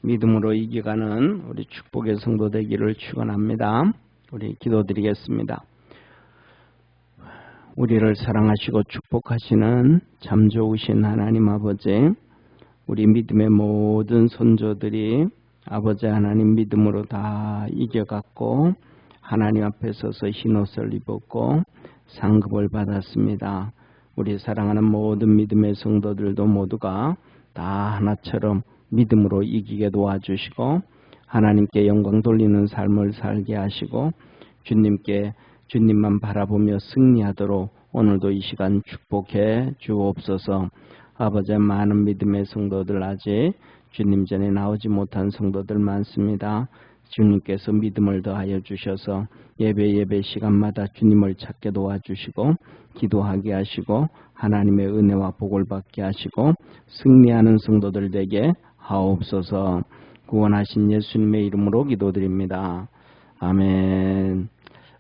믿음으로 이겨가는 우리 축복의 성도 되기를 축원합니다. 우리 기도드리겠습니다. 우리를 사랑하시고 축복하시는 참 좋으신 하나님 아버지, 우리 믿음의 모든 선조들이 아버지 하나님 믿음으로 다 이겨갔고 하나님 앞에 서서 흰옷을 입었고 상급을 받았습니다. 우리 사랑하는 모든 믿음의 성도들도 모두가 다 하나처럼 믿음으로 이기게 도와주시고 하나님께 영광 돌리는 삶을 살게 하시고 주님만 바라보며 승리하도록 오늘도 이 시간 축복해 주옵소서. 아버지, 많은 믿음의 성도들 아직 주님 전에 나오지 못한 성도들 많습니다. 주님께서 믿음을 더하여 주셔서 예배 시간마다 주님을 찾게 도와주시고 기도하게 하시고 하나님의 은혜와 복을 받게 하시고 승리하는 성도들 되게 하옵소서. 구원하신 예수님의 이름으로 기도드립니다. 아멘.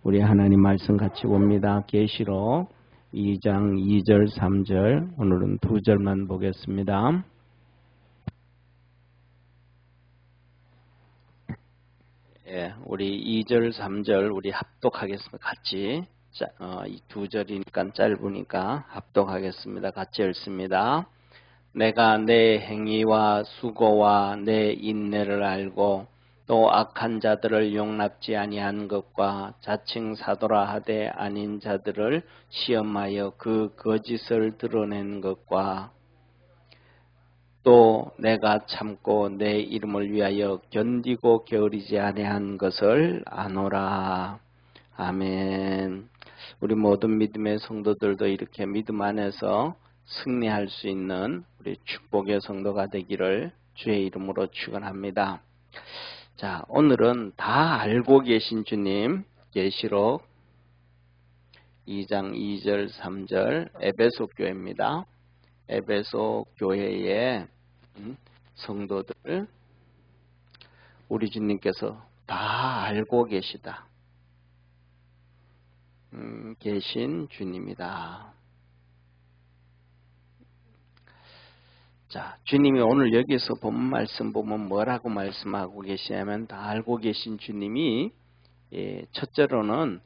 우리 하나님 말씀 같이 봅니다. 계시록 2장 2절 3절 오늘은 2절만 보겠습니다. 우리 2절 3절 우리 합독하겠습니다. 같이 이 2절이니까 짧으니까 합독하겠습니다. 같이 읽습니다. 내가 내 행위와 수고와 내 인내를 알고 또 악한 자들을 용납지 아니한 것과 자칭 사도라 하되 아닌 자들을 시험하여 그 거짓을 드러낸 것과 또 내가 참고 내 이름을 위하여 견디고 게으르지 아니한 것을 아노라. 아멘. 우리 모든 믿음의 성도들도 이렇게 믿음 안에서 승리할 수 있는 우리 축복의 성도가 되기를 주의 이름으로 축원합니다. 자, 오늘은 다 알고 계신 주님, 계시록 2장 2절 3절 에베소 교회입니다. 에베소 교회의 성도들, 우리 주님께서 다 알고 계시다. 계신 주님이다. 자, 주님이 오늘 여기서 본 말씀 보면 뭐라고 말씀하고 계시냐면 다 알고 계신 주님이 첫째로는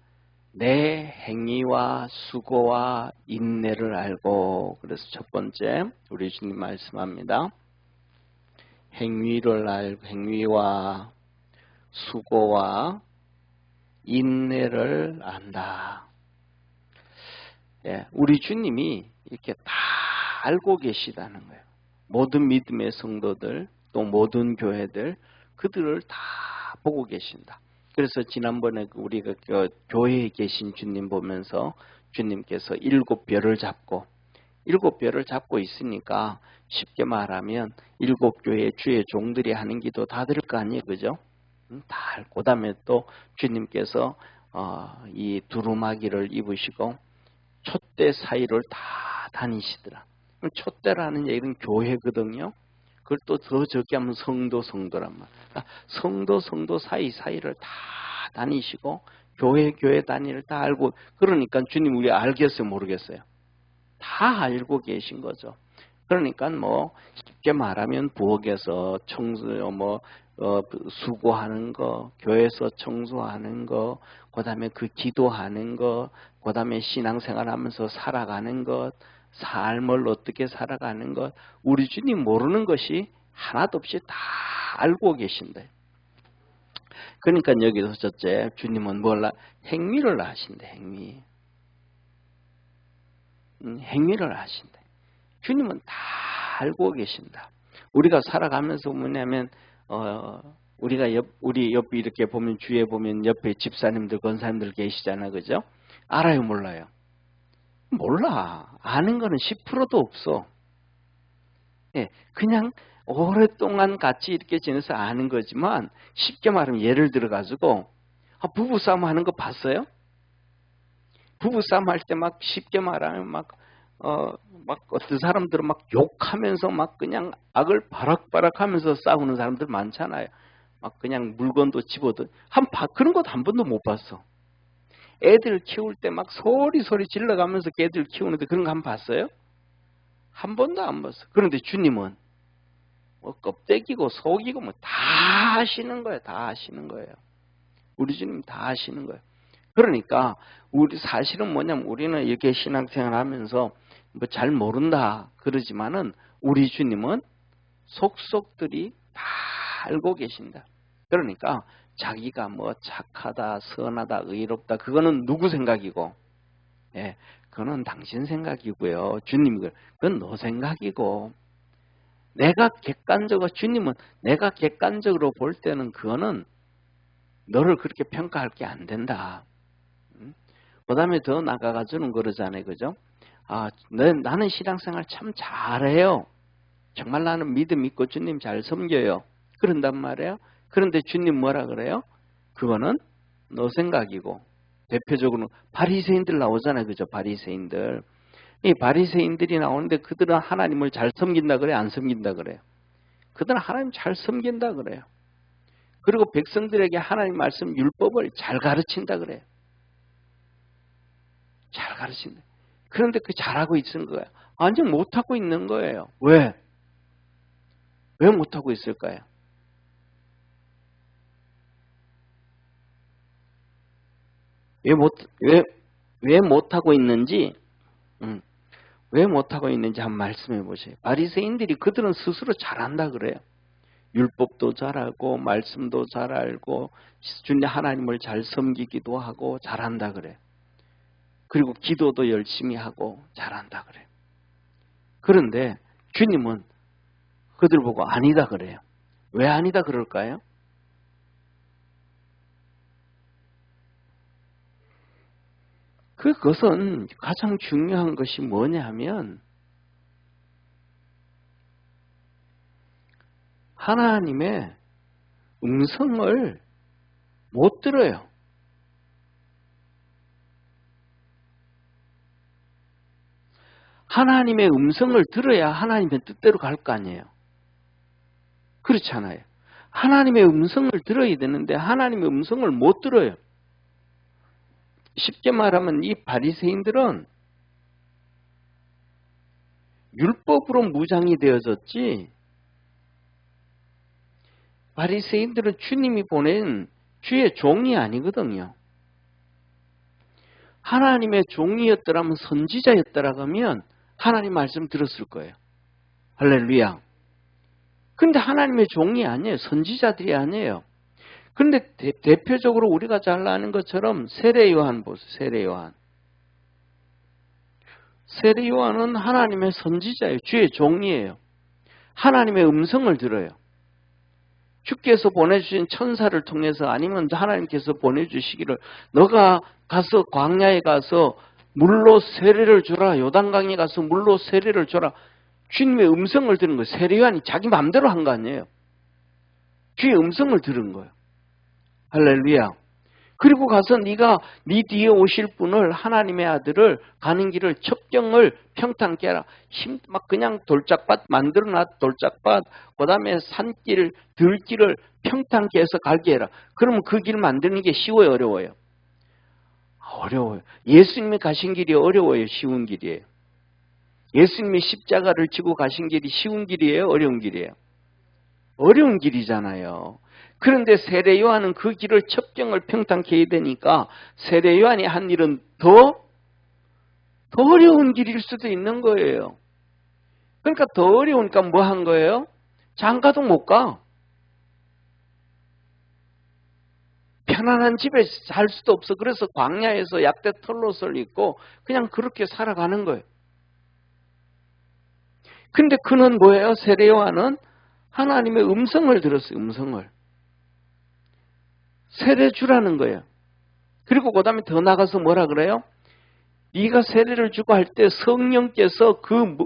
내 행위와 수고와 인내를 알고, 그래서 첫 번째 우리 주님 말씀합니다. 행위를 알고 행위와 수고와 인내를 안다. 우리 주님이 이렇게 다 알고 계시다는 거예요. 모든 믿음의 성도들 또 모든 교회들 그들을 다 보고 계신다. 그래서 지난번에 우리가 교회에 계신 주님 보면서 주님께서 7별을 잡고 있으니까 쉽게 말하면 7교회의 주의 종들이 하는 기도 다 들을 거 아니에요, 그죠? 다 알고, 그다음에 또 주님께서 이 두루마기를 입으시고 촛대 사이를 다 다니시더라. 촛대라는 얘기는 교회거든요. 그걸 또 더 적게 하면 성도란 말. 그러니까 성도 사이를 다 다니시고 교회 다니를 다 알고, 그러니까 주님 우리 알겠어요, 모르겠어요? 다 알고 계신 거죠. 그러니까 뭐 쉽게 말하면 부엌에서 수고하는 거, 교회에서 청소하는 거, 그다음에 그 기도하는 거, 그다음에 신앙생활하면서 살아가는 것, 삶을 어떻게 살아가는 것, 우리 주님 모르는 것이 하나도 없이 다 알고 계신데. 그러니까 여기서 첫째 주님은 행위를 하신대. 행위를 하신대. 주님은 다 알고 계신다. 우리가 살아가면서 뭐냐면 우리 옆에 이렇게 보면 주위에 보면 옆에 집사님들 권사님들 계시잖아, 그죠? 알아요, 몰라요? 몰라. 아는 거는 10%도 없어. 그냥 오랫동안 같이 이렇게 지내서 아는 거지만, 쉽게 말하면 예를 들어가지고 부부싸움 하는 거 봤어요? 부부싸움 할 때 막 쉽게 말하면 막 어떤 사람들은 막 욕하면서 막 그냥 악을 바락바락 하면서 싸우는 사람들 많잖아요. 막 그냥 물건도 집어도 그런 것도 한 번도 못 봤어. 애들 키울 때 막 소리 질러가면서 애들 키우는데 그런 거 한번 봤어요? 한 번도 안 봤어. 그런데 주님은 뭐 껍데기고 속이고 뭐 다 하시는 거예요. 다 하시는 거예요. 우리 주님 다 하시는 거예요. 그러니까 우리 사실은 뭐냐면 우리는 이렇게 신앙생활 하면서 뭐 잘 모른다 그러지만은 우리 주님은 속속들이 다 알고 계신다. 그러니까 자기가 뭐 착하다, 선하다, 의롭다 그거는 누구 생각이고, 예, 그거는 당신 생각이고요. 주님 그건 너 생각이고, 내가 객관적으로 주님은 내가 객관적으로 볼 때는 그거는 너를 그렇게 평가할 게 안 된다. 그 다음에 더 나가가지고는 그러잖아요. 그죠? 아, 나는 신앙생활 참 잘해요. 정말 나는 믿음 있고 주님 잘 섬겨요. 그런단 말이에요. 그런데 주님 뭐라 그래요? 그거는 너 생각이고, 대표적으로 바리새인들 나오잖아요. 그죠? 바리새인들. 이 바리새인들이 나오는데 그들은 하나님을 잘 섬긴다 그래요? 안 섬긴다 그래요? 그들은 하나님 잘 섬긴다 그래요. 그리고 백성들에게 하나님 말씀 율법을 잘 가르친다 그래요. 잘 가르친다. 그런데 그 잘하고 있는 거예요. 완전 못하고 있는 거예요. 왜? 왜 못하고 있을까요? 왜 못하고 있는지, 왜 못하고 있는지 한번 말씀해 보세요. 바리새인들이 그들은 스스로 잘한다 그래요. 율법도 잘 알고, 말씀도 잘 알고, 주님 하나님을 잘 섬기기도 하고, 잘한다 그래요. 그리고 기도도 열심히 하고, 잘한다 그래요. 그런데 주님은 그들 보고 아니다 그래요. 왜 아니다 그럴까요? 그것은 가장 중요한 것이 뭐냐 하면 하나님의 음성을 못 들어요. 하나님의 음성을 들어야 하나님의 뜻대로 갈 거 아니에요. 그렇잖아요. 하나님의 음성을 들어야 되는데 하나님의 음성을 못 들어요. 쉽게 말하면 이 바리새인들은 율법으로 무장이 되어졌지, 바리새인들은 주님이 보낸 주의 종이 아니거든요. 하나님의 종이었더라면, 선지자였더라 하면 하나님 말씀 들었을 거예요. 할렐루야. 근데 하나님의 종이 아니에요. 선지자들이 아니에요. 근데 대표적으로 우리가 잘 아는 것처럼 세례 요한 보세요. 세례 요한. 세례 요한은 하나님의 선지자예요. 주의 종이에요. 하나님의 음성을 들어요. 주께서 보내주신 천사를 통해서, 아니면 하나님께서 보내주시기를 너가 가서 광야에 가서 물로 세례를 줘라. 요단강에 가서 물로 세례를 줘라. 주님의 음성을 들은 거예요. 세례 요한이 자기 마음대로 한 거 아니에요. 주의 음성을 들은 거예요. 할렐루야. 그리고 가서 네가 네 뒤에 오실 분을, 하나님의 아들을 가는 길을, 첩경을 평탄케 하라. 막 그냥 돌짝밭 만들어놨, 돌짝밭, 그 다음에 산길, 들길을 평탄케 해서 가게 해라. 그러면 그 길 만드는 게 쉬워요, 어려워요? 어려워요. 예수님이 가신 길이 어려워요, 쉬운 길이에요? 예수님이 십자가를 지고 가신 길이 쉬운 길이에요, 어려운 길이에요? 어려운 길이잖아요. 그런데 세례 요한은 그 길을, 첩경을 평탄케 해야 되니까 세례 요한이 한 일은 더 어려운 길일 수도 있는 거예요. 그러니까 더 어려우니까 뭐 한 거예요? 장가도 못 가. 편안한 집에 살 수도 없어. 그래서 광야에서 약대 털옷을 입고 그냥 그렇게 살아가는 거예요. 근데 그는 뭐예요? 세례 요한은 하나님의 음성을 들었어요. 음성을. 세례 주라는 거예요. 그리고 그 다음에 더 나가서 뭐라 그래요? 네가 세례를 주고 할 때 성령께서 그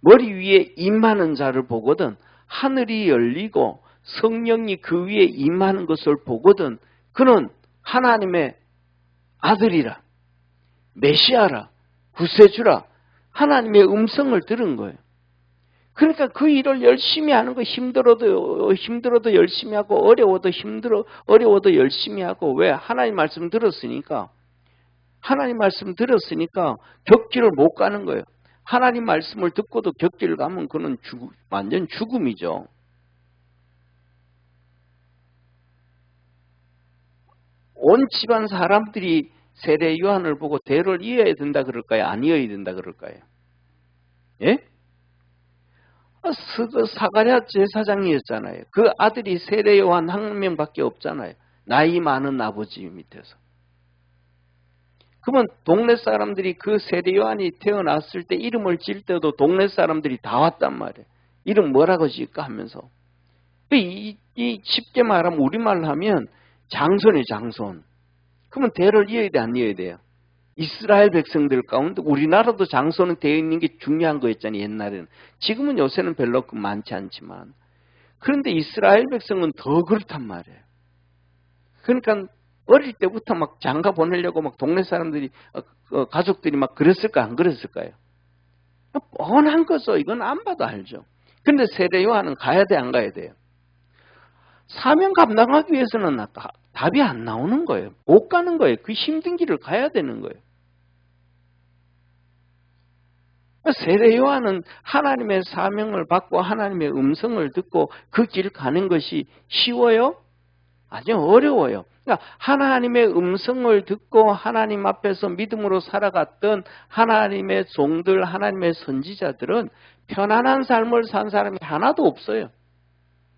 머리 위에 임하는 자를 보거든. 하늘이 열리고 성령이 그 위에 임하는 것을 보거든. 그는 하나님의 아들이라, 메시아라, 구세주라, 하나님의 음성을 들은 거예요. 그러니까 그 일을 열심히 하는 거, 힘들어도 열심히 하고, 어려워도 열심히 하고. 왜? 하나님 말씀 들었으니까. 하나님 말씀 들었으니까 격지를 못 가는 거예요. 하나님 말씀을 듣고도 격리를 가면 그는 완전 죽음이죠. 온 집안 사람들이 세례 요한을 보고 대를 이어야 된다 그럴까요? 안 이어야 된다 그럴까요? 예? 사가랴 제사장이었잖아요. 그 아들이 세례 요한 한 명밖에 없잖아요. 나이 많은 아버지 밑에서. 그러면 동네 사람들이 그 세례 요한이 태어났을 때 이름을 지을 때도 동네 사람들이 다 왔단 말이에요. 이름 뭐라고 지을까 하면서. 쉽게 말하면 우리말로 하면 장손이에요, 장손. 그러면 대를 이어야 돼, 안 이어야 돼요? 이스라엘 백성들 가운데 우리나라도 장손은 되어 있는 게 중요한 거였잖아요, 옛날에는. 지금은 요새는 별로 많지 않지만. 그런데 이스라엘 백성은 더 그렇단 말이에요. 그러니까 어릴 때부터 막 장가 보내려고 막 동네 사람들이, 가족들이 막 그랬을까, 안 그랬을까요? 뻔한 거죠. 이건 안 봐도 알죠. 근데 세례 요한은 가야 돼, 안 가야 돼요? 사명 감당하기 위해서는 답이 안 나오는 거예요. 못 가는 거예요. 그 힘든 길을 가야 되는 거예요. 세례 요한은 하나님의 사명을 받고 하나님의 음성을 듣고 그 길 가는 것이 쉬워요? 아주 어려워요. 그러니까 하나님의 음성을 듣고 하나님 앞에서 믿음으로 살아갔던 하나님의 종들, 하나님의 선지자들은 편안한 삶을 산 사람이 하나도 없어요.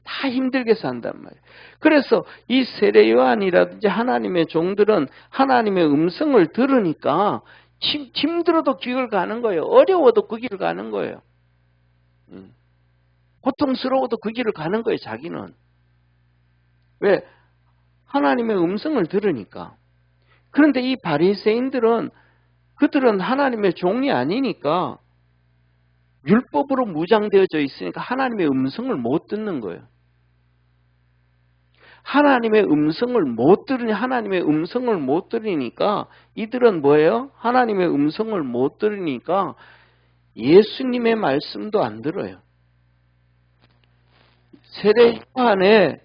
다 힘들게 산단 말이에요. 그래서 이 세례 요한이라든지 하나님의 종들은 하나님의 음성을 들으니까 힘들어도 길을 가는 거예요. 어려워도 그 길을 가는 거예요. 고통스러워도 그 길을 가는 거예요, 자기는. 왜? 하나님의 음성을 들으니까. 그런데 이 바리새인들은 그들은 하나님의 종이 아니니까 율법으로 무장되어져 있으니까 하나님의 음성을 못 듣는 거예요. 하나님의 음성을 못 들으니 하나님의 음성을 못 들으니까 이들은 뭐예요? 하나님의 음성을 못 들으니까 예수님의 말씀도 안 들어요. 세례 요한의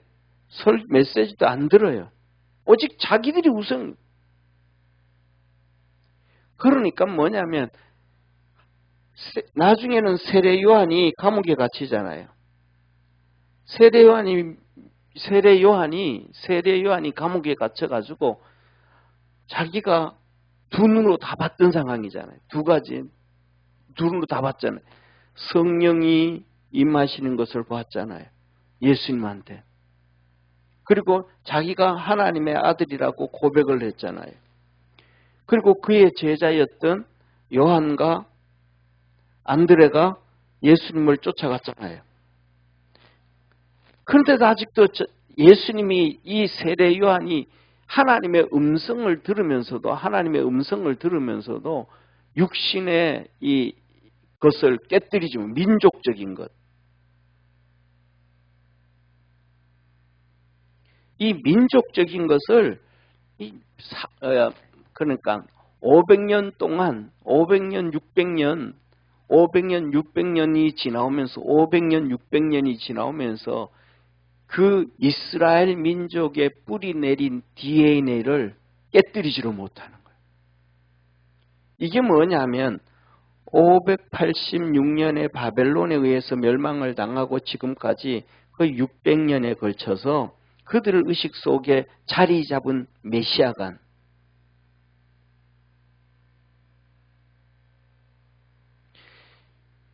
메시지도 안 들어요. 오직 자기들이 우선. 그러니까 뭐냐면 나중에는 세례 요한이 감옥에 갇히잖아요. 세례 요한이 감옥에 갇혀가지고 자기가 두 눈으로 다 봤던 상황이잖아요. 두 눈으로 다 봤잖아요. 성령이 임하시는 것을 봤잖아요. 예수님한테. 그리고 자기가 하나님의 아들이라고 고백을 했잖아요. 그리고 그의 제자였던 요한과 안드레가 예수님을 쫓아갔잖아요. 그런데도 아직도 예수님이 이 세례 요한이 하나님의 음성을 들으면서도 육신의 이 것을 깨뜨리지 못, 민족적인 것. 이 민족적인 것을 그러니까 500년 동안 500년 600년이 지나오면서 500년 600년이 지나오면서 그 이스라엘 민족의 뿌리 내린 DNA를 깨뜨리지를 못하는 거예요. 이게 뭐냐면 586년에 바벨론에 의해서 멸망을 당하고 지금까지 거의 600년에 걸쳐서 그들의 의식 속에 자리 잡은 메시아간,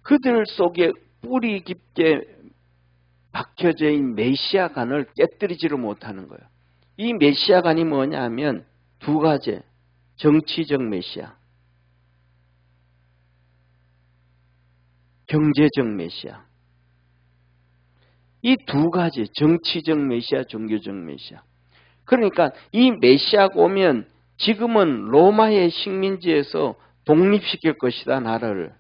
그들 속에 뿌리 깊게 박혀져 있는 메시아간을 깨뜨리지를 못하는 거예요. 이 메시아간이 뭐냐면 두 가지, 정치적 메시아, 경제적 메시아. 이 두 가지, 정치적 메시아, 종교적 메시아. 그러니까 이 메시아가 오면 지금은 로마의 식민지에서 독립시킬 것이다, 나라를.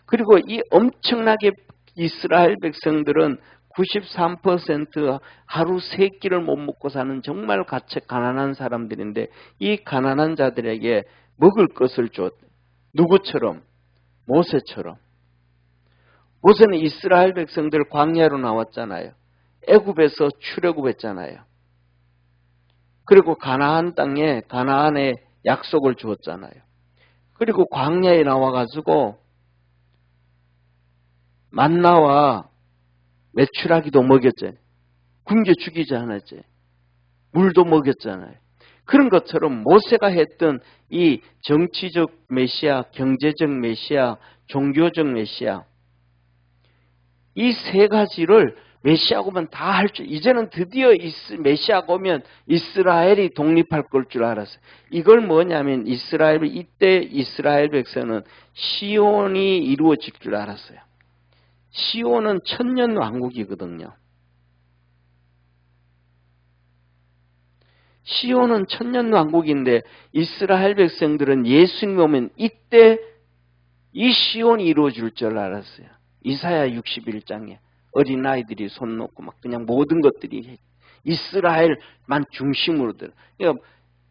그리고 이 엄청나게 이스라엘 백성들은 93% 하루 3끼를 못 먹고 사는 정말 가난한 사람들인데 이 가난한 자들에게 먹을 것을 줬. 누구처럼? 모세처럼. 모세는 이스라엘 백성들 광야로 나왔잖아요. 애굽에서 출애굽했잖아요. 그리고 가나안 땅에 가나안의 약속을 주었잖아요. 그리고 광야에 나와가지고 만나와 메추라기도 먹였잖아요. 굶겨 죽이지 않았지. 물도 먹였잖아요. 그런 것처럼 모세가 했던 이 정치적 메시아, 경제적 메시아, 종교적 메시아, 이 세 가지를 메시아가 오면 다 할 줄, 이제는 드디어 메시아가 오면 이스라엘이 독립할 걸 줄 알았어요. 이걸 뭐냐면 이때 이스라엘 백성은 시온이 이루어질 줄 알았어요. 시온은 천년 왕국이거든요. 시온은 천년 왕국인데 이스라엘 백성들은 예수님 오면 이때 이 시온이 이루어질 줄 알았어요. 이사야 61장에 어린아이들이 손 놓고 막 그냥 모든 것들이 이스라엘만 중심으로 들어. 그러니까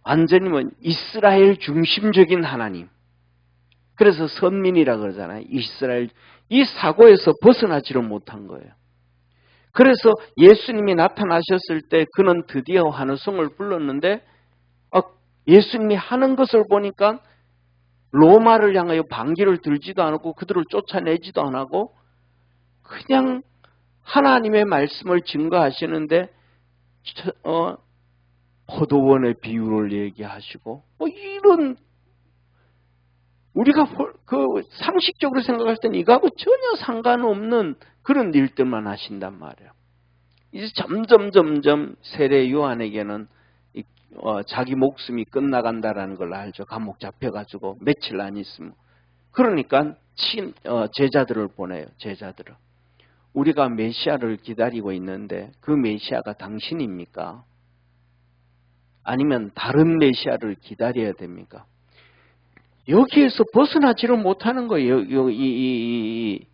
완전히 이스라엘 중심적인 하나님. 그래서 선민이라 그러잖아요. 이스라엘. 이 사고에서 벗어나지를 못한 거예요. 그래서 예수님이 나타나셨을 때 그는 드디어 환호성을 불렀는데 예수님이 하는 것을 보니까 로마를 향하여 반기를 들지도 않고 그들을 쫓아내지도 않고 그냥 하나님의 말씀을 증거하시는데 포도원의 비유를 얘기하시고 이런 우리가 상식적으로 생각할 때는 이거하고 전혀 상관없는 그런 일들만 하신단 말이에요. 이제 점점 세례 요한에게는 자기 목숨이 끝나간다라는 걸 알죠. 감옥 잡혀가지고 며칠 안 있으면. 그러니까 제자들을 보내요. 제자들을. 우리가 메시아를 기다리고 있는데 그 메시아가 당신입니까? 아니면 다른 메시아를 기다려야 됩니까? 여기에서 벗어나지를 못하는 거예요. 이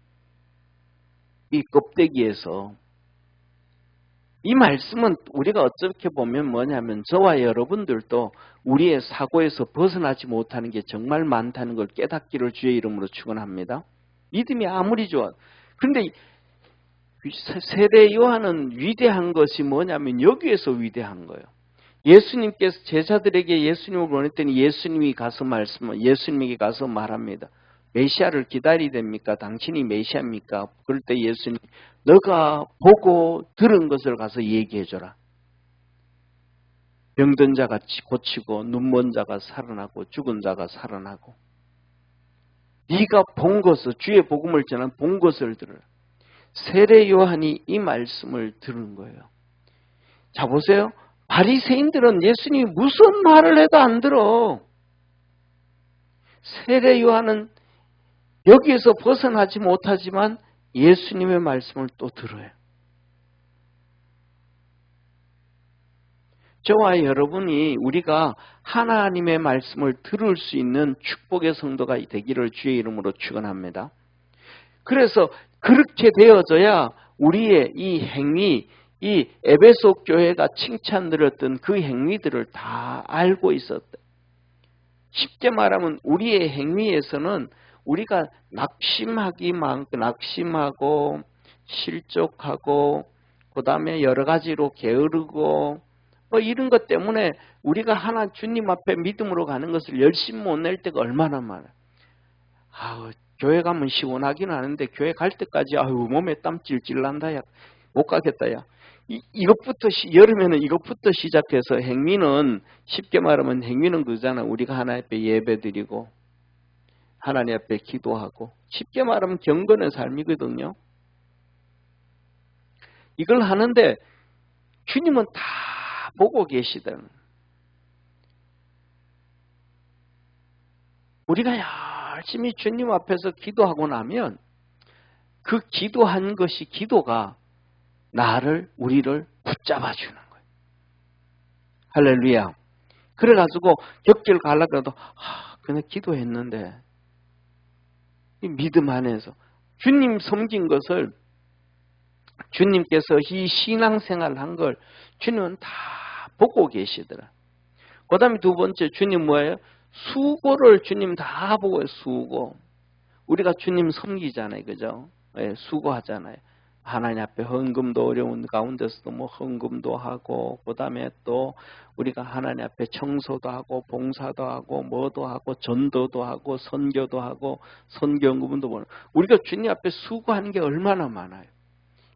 껍데기에서. 이 말씀은 우리가 어떻게 보면 뭐냐면 저와 여러분들도 우리의 사고에서 벗어나지 못하는 게 정말 많다는 걸 깨닫기를 주의 이름으로 축원합니다. 믿음이 아무리 좋아. 그런데 세례 요한은 위대한 것이 뭐냐면 여기에서 위대한 거예요. 예수님께서 제자들에게 예수님을 보냈더니 예수님에게 가서 말합니다. 메시아를 기다리야 됩니까? 당신이 메시아입니까? 그럴 때 예수님, 너가 보고 들은 것을 가서 얘기해줘라. 병든 자가 고치고 눈먼 자가 살아나고 죽은 자가 살아나고 네가 본 것을, 주의 복음을 전한 본 것을 들으라. 세례 요한이 이 말씀을 들은 거예요. 자 보세요. 바리새인들은 예수님이 무슨 말을 해도 안 들어. 세례 요한은 여기에서 벗어나지 못하지만 예수님의 말씀을 또 들어요. 저와 여러분이 우리가 하나님의 말씀을 들을 수 있는 축복의 성도가 되기를 주의 이름으로 축원합니다. 그래서 그렇게 되어져야 우리의 이 행위, 이 에베소 교회가 칭찬드렸던 그 행위들을 다 알고 있었다. 쉽게 말하면 우리의 행위에서는 우리가 낙심하고 실족하고 그 다음에 여러 가지로 게으르고 이런 것 때문에 우리가 주님 앞에 믿음으로 가는 것을 열심히 못 낼 때가 얼마나 많아요. 교회 가면 시원하긴 하는데 교회 갈 때까지 몸에 땀 찔찔 난다. 야. 못 가겠다. 야. 이것부터 여름에는 이것부터 시작해서 행위는 쉽게 말하면 행위는 그잖아. 우리가 하나님 앞에 예배드리고 하나님 앞에 기도하고 쉽게 말하면 경건의 삶이거든요. 이걸 하는데 주님은 다 보고 계시던 우리가 열심히 주님 앞에서 기도하고 나면 그 기도한 것이 기도가 우리를 붙잡아 주는 거예요. 할렐루야. 그래가지고 격길 가려고 해도 그냥 기도했는데 이 믿음 안에서 주님 섬긴 것을 주님께서 이 신앙생활을 한 걸 주님은 다 보고 계시더라. 그 다음에 두 번째 주님 뭐예요? 수고를 주님 다 보고 수고. 우리가 주님 섬기잖아요. 그죠? 네, 수고하잖아요. 하나님 앞에 헌금도 어려운 가운데서도 뭐 헌금도 하고, 그 다음에 또 우리가 하나님 앞에 청소도 하고, 봉사도 하고, 뭐도 하고, 전도도 하고, 선교도 하고, 선교연구분도 보는, 우리가 주님 앞에 수고하는 게 얼마나 많아요.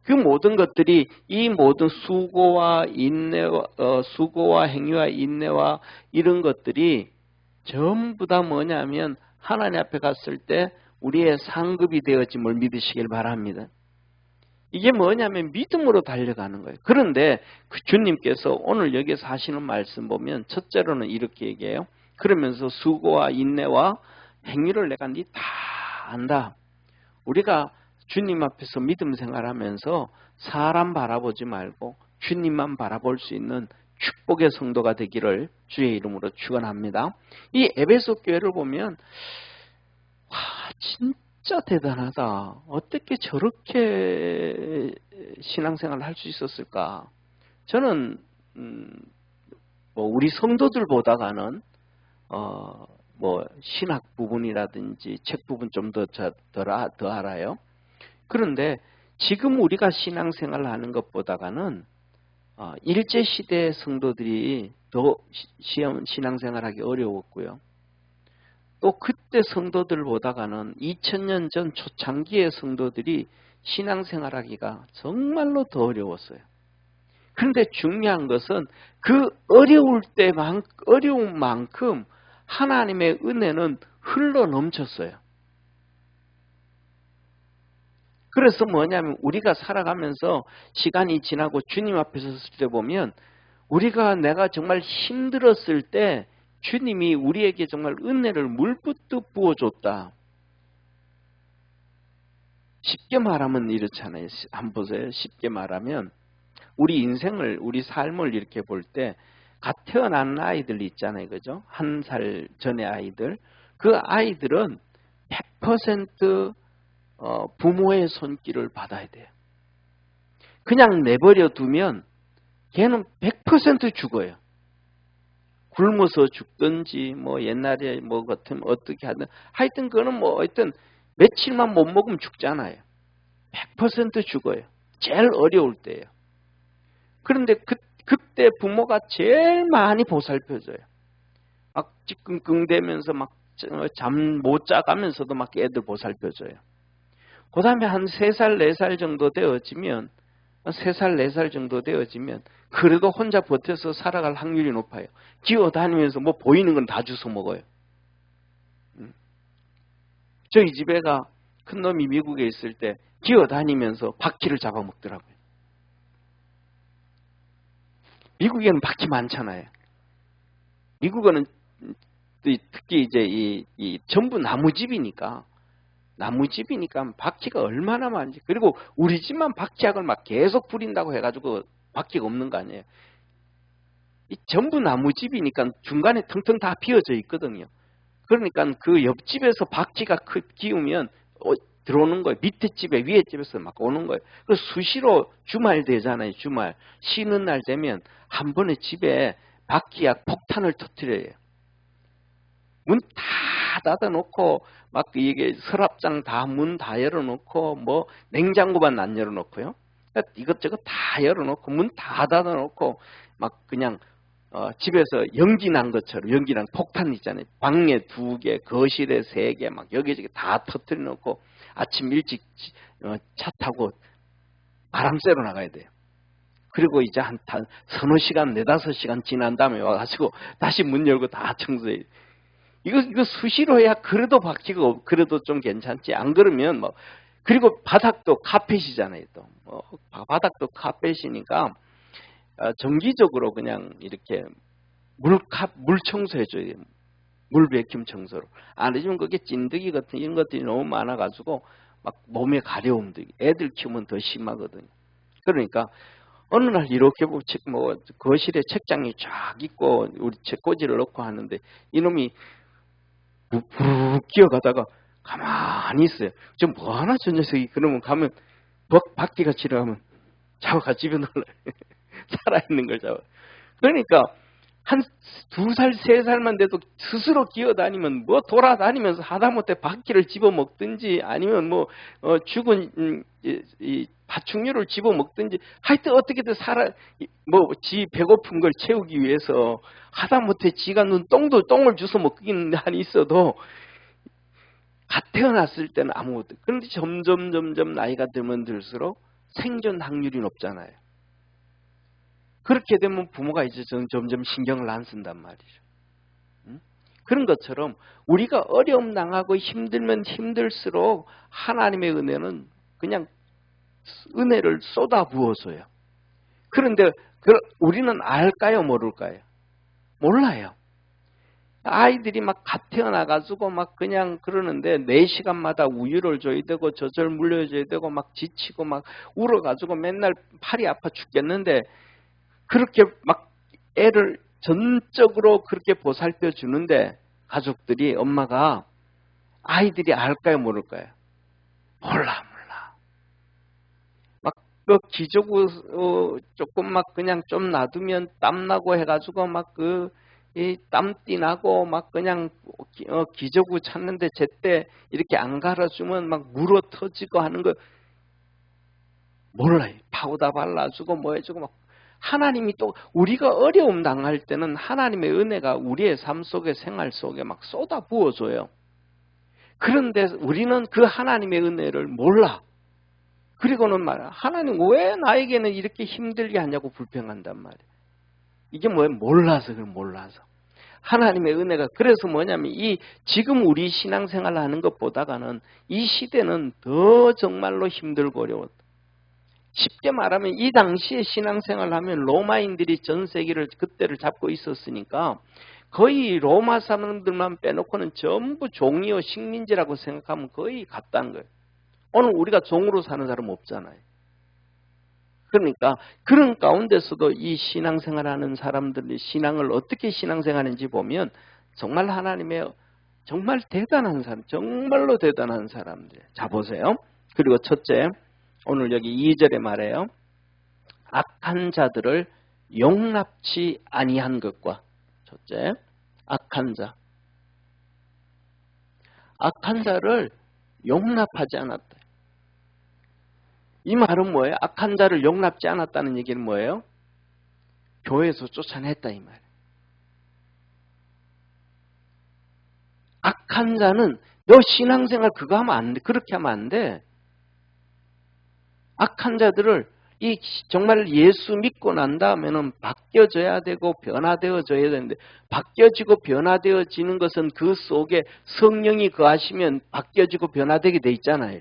그 모든 것들이, 이 모든 수고와 인내와 수고와 행위와 인내와 이런 것들이 전부 다 뭐냐면 하나님 앞에 갔을 때 우리의 상급이 되어짐을 믿으시길 바랍니다. 이게 뭐냐면 믿음으로 달려가는 거예요. 그런데 그 주님께서 오늘 여기서 하시는 말씀 보면 첫째로는 이렇게 얘기해요. 그러면서 수고와 인내와 행위를 내가 니 다 안다. 우리가 주님 앞에서 믿음 생활하면서 사람 바라보지 말고 주님만 바라볼 수 있는 축복의 성도가 되기를 주의 이름으로 축원합니다. 이 에베소 교회를 보면 와, 진짜 대단하다. 어떻게 저렇게 신앙생활을 할 수 있었을까? 저는 뭐 우리 성도들보다가는 뭐 신학 부분이라든지 책 부분 좀 더 알아요. 그런데 지금 우리가 신앙생활을 하는 것보다가는 일제시대 성도들이 더 신앙생활하기 어려웠고요. 또 그때 성도들보다가는 2000년 전 초창기의 성도들이 신앙생활하기가 정말로 더 어려웠어요. 그런데 중요한 것은 그 어려운 만큼 하나님의 은혜는 흘러 넘쳤어요. 그래서 뭐냐면 우리가 살아가면서 시간이 지나고 주님 앞에 섰을 때 보면 내가 정말 힘들었을 때 주님이 우리에게 정말 은혜를 물붓듯 부어줬다. 쉽게 말하면 이렇잖아요. 한번 보세요. 쉽게 말하면 우리 인생을, 우리 삶을 이렇게 볼 때 갓 태어난 아이들 있잖아요. 그죠? 1살 전의 아이들. 그 아이들은 100% 부모의 손길을 받아야 돼요. 그냥 내버려 두면 걔는 100% 죽어요. 굶어서 죽든지 뭐 옛날에 뭐 같은 어떻게 하든 하여튼 그거는 뭐 하여튼 며칠만 못 먹으면 죽잖아요. 100% 죽어요. 제일 어려울 때예요. 그런데 그때 부모가 제일 많이 보살펴줘요. 막 찌끙끙대면서 막 잠 못 자가면서도 막 애들 보살펴줘요. 그 다음에 한 3살, 4살 정도 되어지면 3살, 4살 정도 되어지면 그래도 혼자 버텨서 살아갈 확률이 높아요. 기어다니면서 뭐 보이는 건 다 주워 먹어요. 저희 집애가 큰 놈이 미국에 있을 때 기어다니면서 바퀴를 잡아먹더라고요. 미국에는 바퀴 많잖아요. 미국은 특히 이제 이 전부 나무집이니까 바퀴가 얼마나 많은지. 그리고 우리 집만 바퀴약을 막 계속 뿌린다고 해가지고 바퀴가 없는 거 아니에요. 이 전부 나무집이니까 중간에 텅텅 다 비어져 있거든요. 그러니까 그 옆집에서 바퀴가 기우면 들어오는 거예요. 밑에 집에 위에 집에서 막 오는 거예요. 그래서 수시로 주말 되잖아요. 주말 쉬는 날 되면 한 번에 집에 바퀴약 폭탄을 터뜨려요. 문 다 닫아놓고 막 이게 서랍장 다 문 다 열어놓고 뭐 냉장고만 안 열어놓고요. 그러니까 이것저것 다 열어놓고 문 다 닫아놓고 막 그냥 집에서 연기 난 것처럼 연기 난 폭탄 있잖아요. 방에 2개, 거실에 3개 막 여기저기 다 터뜨려 놓고 아침 일찍 차 타고 바람 쐬러 나가야 돼요. 그리고 이제 한 서너 시간, 4-5시간 지난 다음에 와가지고 다시 문 열고 다 청소해요. 이거 수시로 해야 그래도 바퀴가 그래도 좀 괜찮지. 안 그러면 뭐 그리고 바닥도 카펫이잖아요. 또 뭐 바닥도 카펫이니까 정기적으로 그냥 이렇게 물 청소해줘야 돼요. 물 베큐um 청소로. 안 해주면 그게 찐득이 같은 이런 것들이 너무 많아가지고 막 몸에 가려움도 애들 키우면 더 심하거든요. 그러니까 어느 날 이렇게 뭐 거실에 책장이 쫙 있고 우리 책꽂이를 넣고 하는데 이놈이 부르르 기어가다가 가만히 있어요. 좀 뭐하나 저 녀석이. 그러면 가면 바퀴가 지나가면 잡아가 집에 넣으려 살아있는 걸 잡아. 그러니까 한 2살, 3살만 돼도 스스로 기어다니면 뭐 돌아다니면서 하다못해 바퀴를 집어먹든지 아니면 뭐 죽은 이 파충류를 집어먹든지 하여튼 어떻게든 뭐 지 배고픈 걸 채우기 위해서 하다못해 지가 눈 똥을 주워 먹긴 한이 있어도 갓 태어났을 때는 아무것도. 그런데 점점 나이가 들면 들수록 생존 확률이 높잖아요. 그렇게 되면 부모가 이제 점점 신경을 안 쓴단 말이죠. 그런 것처럼 우리가 어려움 당하고 힘들면 힘들수록 하나님의 은혜는 그냥 은혜를 쏟아 부어줘요. 그런데 우리는 알까요, 모를까요? 몰라요. 아이들이 막 갓 태어나가지고 막 그냥 그러는데 4시간마다 우유를 줘야 되고 젖을 물려줘야 되고 막 지치고 막 울어가지고 맨날 팔이 아파 죽겠는데 그렇게 막 애를 전적으로 그렇게 보살펴 주는데 가족들이 엄마가 아이들이 알까요, 모를까요? 몰라. 막 그 기저구 조금 막 그냥 좀 놔두면 땀 나고 해가지고 막 이 땀띠 나고 막 그냥 기저구 찾는데 제때 이렇게 안 갈아주면 막 물어 터지고 하는 거 몰라요. 파우더 발라주고 뭐 해주고 막 하나님이 또 우리가 어려움 당할 때는 하나님의 은혜가 우리의 삶 속에 생활 속에 막 쏟아 부어줘요. 그런데 우리는 그 하나님의 은혜를 몰라. 그리고는 말이야. 하나님 왜 나에게는 이렇게 힘들게 하냐고 불평한단 말이야. 이게 뭐예요? 몰라서. 하나님의 은혜가 그래서 뭐냐면 이 지금 우리 신앙생활을 하는 것보다는 이 시대는 더 정말로 힘들고 어려웠다. 쉽게 말하면 이 당시에 신앙생활을 하면 로마인들이 전 세계를 그때를 잡고 있었으니까 거의 로마 사람들만 빼놓고는 전부 종이요 식민지라고 생각하면 거의 같다는 거예요. 오늘 우리가 종으로 사는 사람 없잖아요. 그러니까 그런 가운데서도 이 신앙생활하는 사람들이 신앙을 어떻게 신앙생활하는지 보면 정말 하나님의 정말 대단한 사람, 정말로 대단한 사람들. 자 보세요. 그리고 첫째, 오늘 여기 2절에 말해요. 악한 자들을 용납치 아니한 것과 첫째, 악한 자. 악한 자를 용납하지 않았다. 이 말은 뭐예요? 악한 자를 용납지 않았다는 얘기는 뭐예요? 교회에서 쫓아냈다 이 말이에요. 악한 자는 너 신앙생활 그거 하면 안 돼. 그렇게 하면 안 돼. 악한 자들을 정말 예수 믿고 난 다음에는 바뀌어져야 되고 변화되어져야 되는데 바뀌어지고 변화되어지는 것은 그 속에 성령이 거하시면 바뀌어지고 변화되게 돼 있잖아요.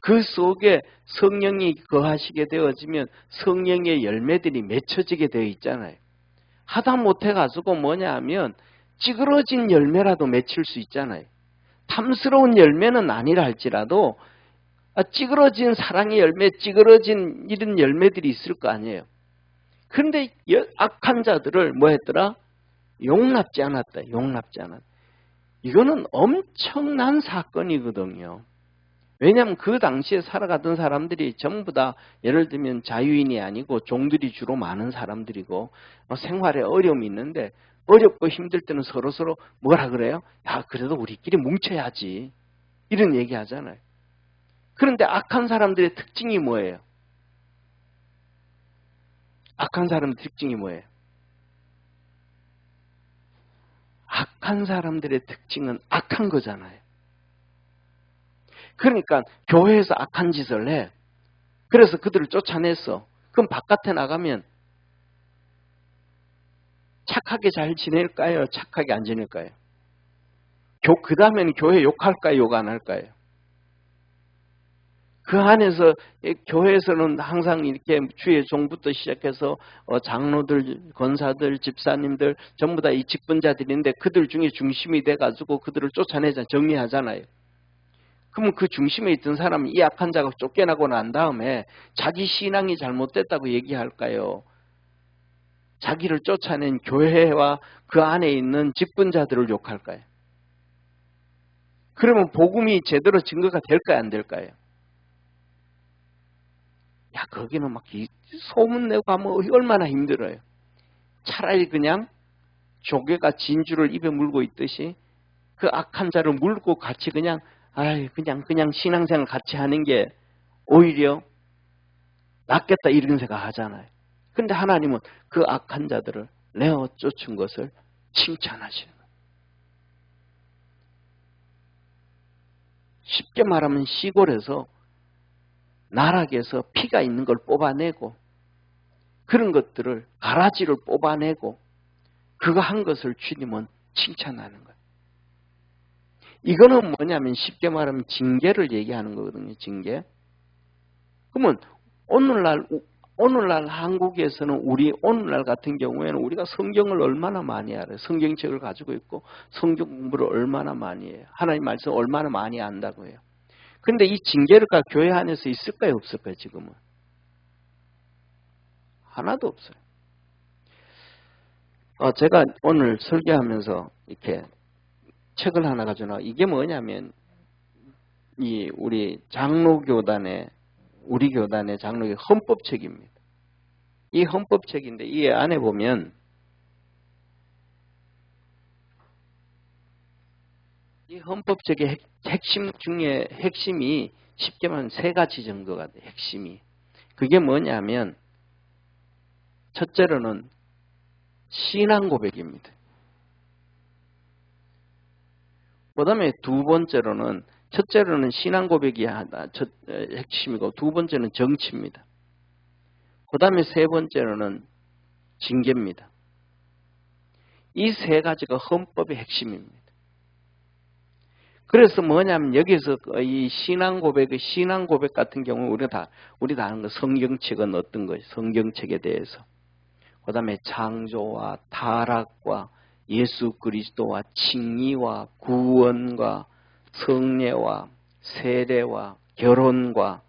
그 속에 성령이 거하시게 되어지면 성령의 열매들이 맺혀지게 되어 있잖아요. 하다 못해가지고 뭐냐 하면 찌그러진 열매라도 맺힐 수 있잖아요. 탐스러운 열매는 아니라 할지라도 찌그러진 사랑의 열매, 찌그러진 이런 열매들이 있을 거 아니에요. 그런데 악한 자들을 뭐 했더라? 용납지 않았다. 용납지 않았다. 이거는 엄청난 사건이거든요. 왜냐하면 그 당시에 살아가던 사람들이 전부 다 예를 들면 자유인이 아니고 종들이 주로 많은 사람들이고 생활에 어려움이 있는데 어렵고 힘들 때는 서로서로 뭐라 그래요? 야 그래도 우리끼리 뭉쳐야지. 이런 얘기 하잖아요. 그런데 악한 사람들의 특징이 뭐예요? 악한 사람의 특징이 뭐예요? 악한 사람들의 특징은 악한 거잖아요. 그러니까 교회에서 악한 짓을 해. 그래서 그들을 쫓아냈어. 그럼 바깥에 나가면 착하게 잘 지낼까요? 착하게 안 지낼까요? 그 다음에는 교회 욕할까요? 욕 안 할까요? 그 안에서 교회에서는 항상 이렇게 주의 종부터 시작해서 장로들, 권사들, 집사님들 전부 다 이 직분자들인데 그들 중에 중심이 돼가지고 그들을 쫓아내자 정리하잖아요. 그러면 그 중심에 있던 사람은 이 악한 자가 쫓겨나고 난 다음에 자기 신앙이 잘못됐다고 얘기할까요? 자기를 쫓아낸 교회와 그 안에 있는 직분자들을 욕할까요? 그러면 복음이 제대로 증거가 될까요? 안 될까요? 야, 거기는 막 소문 내고 하면 얼마나 힘들어요. 차라리 그냥 조개가 진주를 입에 물고 있듯이 그 악한 자를 물고 같이 그냥 신앙생활 같이 하는 게 오히려 낫겠다 이런 생각 하잖아요. 근데 하나님은 그 악한 자들을 내어 쫓은 것을 칭찬하시는 거예요. 쉽게 말하면 시골에서 나락에서 피가 있는 걸 뽑아내고 그런 것들을 가라지를 뽑아내고 그거 한 것을 주님은 칭찬하는 거예요. 이거는 뭐냐면 쉽게 말하면 징계를 얘기하는 거거든요. 징계. 그러면 오늘날 한국에서는 오늘날 같은 경우에는 우리가 성경을 얼마나 많이 알아요. 성경책을 가지고 있고 성경 공부를 얼마나 많이 해요. 하나님 말씀 얼마나 많이 안다고 해요. 근데 이 징계가 교회 안에서 있을까요? 없을까요? 지금은? 하나도 없어요. 제가 오늘 설교하면서 이렇게 책을 하나 가져나 이게 뭐냐면 우리 교단의 장로교 헌법책입니다. 이 헌법책인데 이 안에 보면 이 헌법책의 핵심 중에 핵심이 쉽게 말하면 세 가지 정도가 돼요. 핵심이. 그게 뭐냐면 첫째로는 신앙 고백입니다. 그 다음에 첫째로는 신앙 고백이 핵심이고 두 번째는 정치입니다. 그 다음에 세 번째로는 징계입니다. 이 세 가지가 헌법의 핵심입니다. 그래서 뭐냐면 여기서 이 신앙 고백 같은 경우 우리 다 아는 거 성경책은 어떤 거예요? 성경책에 대해서. 그 다음에 창조와 타락과 예수 그리스도와 칭의와 구원과 성례와 세례와 결혼과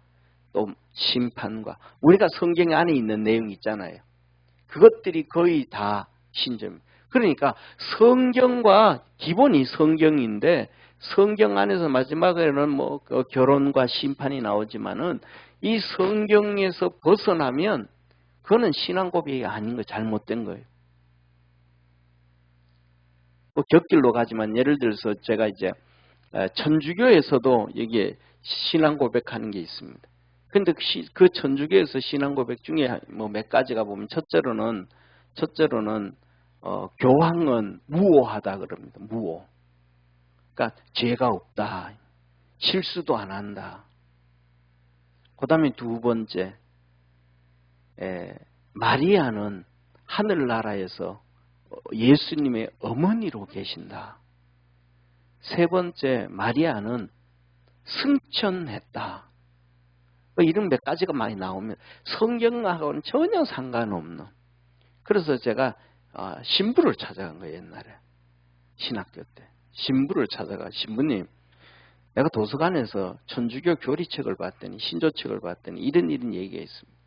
또 심판과 우리가 성경 안에 있는 내용이 있잖아요. 그것들이 거의 다 신조입니다. 그러니까 성경과 기본이 성경인데 성경 안에서 마지막에는 결혼과 심판이 나오지만은 이 성경에서 벗어나면 그거는 신앙 고백이 아닌 거 잘못된 거예요. 곁길로 가지만 예를 들어서 제가 이제 천주교에서도 여기에 신앙 고백하는 게 있습니다. 근데 그 천주교에서 신앙 고백 중에 몇 가지가 보면 첫째로는 교황은 무오하다 그럽니다. 무오. 그러니까 죄가 없다. 실수도 안 한다. 그 다음에 두 번째 마리아는 하늘나라에서 예수님의 어머니로 계신다. 세 번째 마리아는 승천했다. 이런 몇 가지가 많이 나오면 성경하고는 전혀 상관없는. 그래서 제가 신부를 찾아간 거예요. 옛날에 신학교 때 신부를 찾아가 신부님 내가 도서관에서 천주교 교리책을 봤더니 신조책을 봤더니 이런 얘기가 있습니다.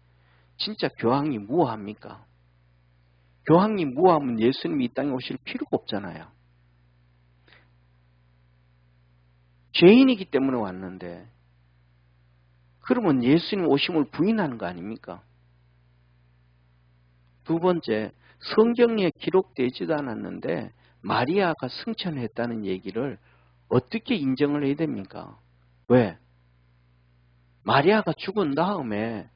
진짜 교황이 무오합니까? 교황이 무오하면 예수님이 이 땅에 오실 필요가 없잖아요. 죄인이기 때문에 왔는데 그러면 예수님 오심을 부인하는 거 아닙니까? 두 번째, 성경에 기록되지도 않았는데 마리아가 승천했다는 얘기를 어떻게 인정을 해야 됩니까? 왜? 마리아가 죽은 다음에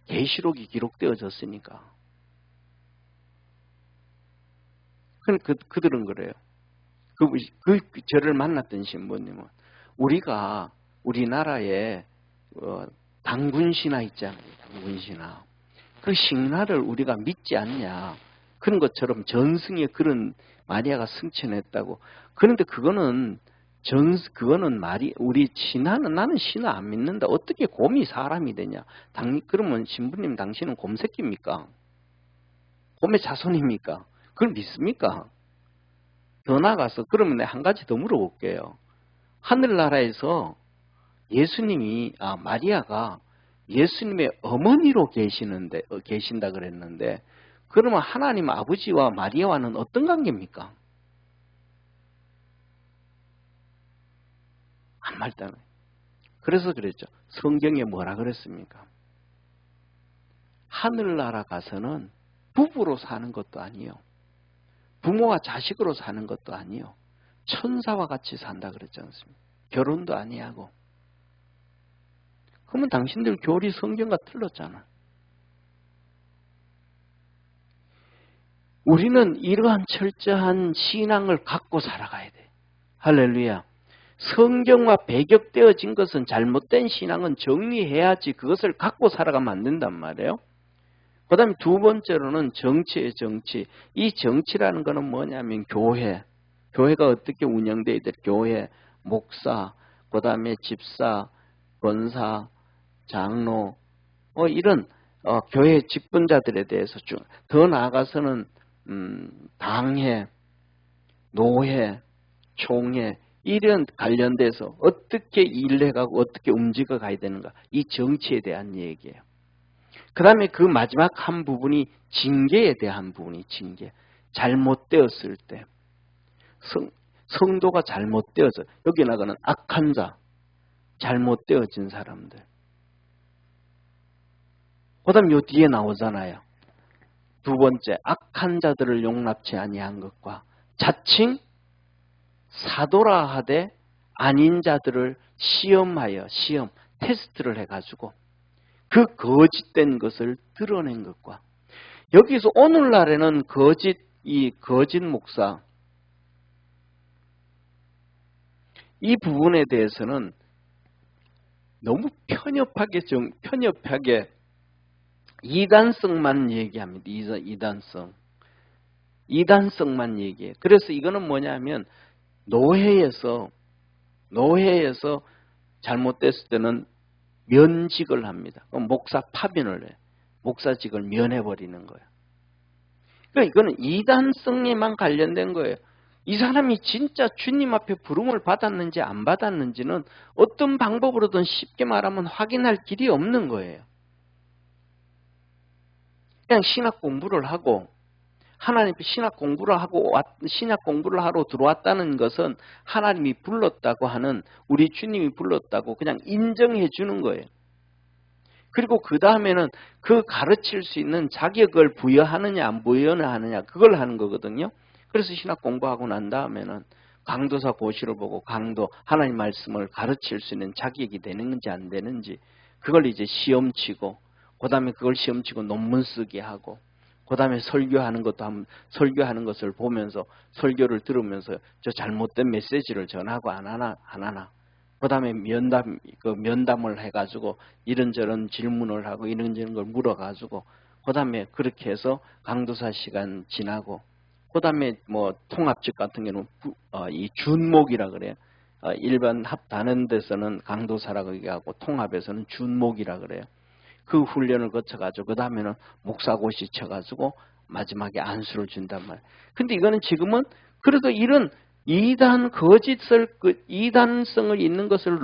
계시록이 기록되어졌으니까. 그들은 그래요. 저를 만났던 신부님은 우리나라에 당군신화 있잖아요. 당군신화. 그 신화를 우리가 믿지 않냐. 그런 것처럼 전승에 그런 마리아가 승천했다고. 그런데 그거는 우리 신화는 나는 신화 안 믿는다. 어떻게 곰이 사람이 되냐. 그러면 신부님 당신은 곰 새끼입니까? 곰의 자손입니까? 그걸 믿습니까? 더 나아가서 그러면 내가 한 가지 더 물어볼게요. 하늘나라에서 마리아가 예수님의 어머니로 계신다 그랬는데 그러면 하나님 아버지와 마리아와는 어떤 관계입니까? 한 말도 안 해요. 그래서 그랬죠. 성경에 뭐라 그랬습니까? 하늘나라 가서는 부부로 사는 것도 아니요. 부모와 자식으로 사는 것도 아니요. 천사와 같이 산다 그랬지 않습니까? 결혼도 아니하고. 그러면 당신들 교리 성경과 틀렸잖아. 우리는 이러한 철저한 신앙을 갖고 살아가야 돼. 할렐루야. 성경과 배격되어진 것은 잘못된 신앙은 정리해야지 그것을 갖고 살아가면 안 된단 말이에요. 그 다음에 두 번째로는 정치예요, 정치. 이 정치라는 거는 뭐냐면 교회. 교회가 어떻게 운영되어야 돼? 교회, 목사, 그 다음에 집사, 권사, 장로, 이런 교회 직분자들에 대해서 더 나아가서는 당회, 노회, 총회 이런 관련돼서 어떻게 일해가고 어떻게 움직여 가야 되는가. 이 정치에 대한 얘기예요. 그 다음에 그 마지막 한 부분이 징계에 대한 부분이 징계. 잘못되었을 때. 성도가 잘못되어서 여기 나가는 악한 자, 잘못되어진 사람들. 그 다음 요 뒤에 나오잖아요. 두 번째, 악한 자들을 용납치 아니한 것과 자칭 사도라 하되 아닌 자들을 시험하여 테스트를 해가지고 그 거짓된 것을 드러낸 것과 여기서 오늘날에는 거짓 목사 이 부분에 대해서는 너무 편협하게 이단성만 얘기합니다. 이단성만 얘기해요. 그래서 이거는 뭐냐면 노회에서 잘못됐을 때는 면직을 합니다. 그럼 목사 파면을 해요. 목사직을 면해버리는 거예요. 그러니까 이거는 이단성에만 관련된 거예요. 이 사람이 진짜 주님 앞에 부름을 받았는지 안 받았는지는 어떤 방법으로든 쉽게 말하면 확인할 길이 없는 거예요. 그냥 신학 공부를 하고 하나님 신학 공부를 하러 들어왔다는 것은 하나님이 불렀다고 하는 우리 주님이 불렀다고 그냥 인정해 주는 거예요. 그리고 그 다음에는 그 가르칠 수 있는 자격을 부여하느냐 안 부여하느냐 그걸 하는 거거든요. 그래서 신학 공부하고 난 다음에는 강도사 고시를 보고 하나님 말씀을 가르칠 수 있는 자격이 되는지 안 되는지 그걸 이제 시험치고 그 다음에 그걸 시험치고 논문 쓰게 하고 그 다음에 설교하는 것을 보면서 설교를 들으면서 저 잘못된 메시지를 전하고 안 하나 그 다음에 면담을 해가지고 이런저런 질문을 하고 이런저런 걸 물어가지고 그 다음에 그렇게 해서 강도사 시간 지나고 그 다음에 뭐 통합직 같은 경우는 이 준목이라 그래요. 일반 다른 데서는 강도사라고 얘기하고 통합에서는 준목이라 그래요. 그 훈련을 거쳐가지고 그 다음에는 목사고시 쳐가지고 마지막에 안수를 준단 말이에요. 근데 이거는 지금은 그래도 이런 이단성을 있는 것을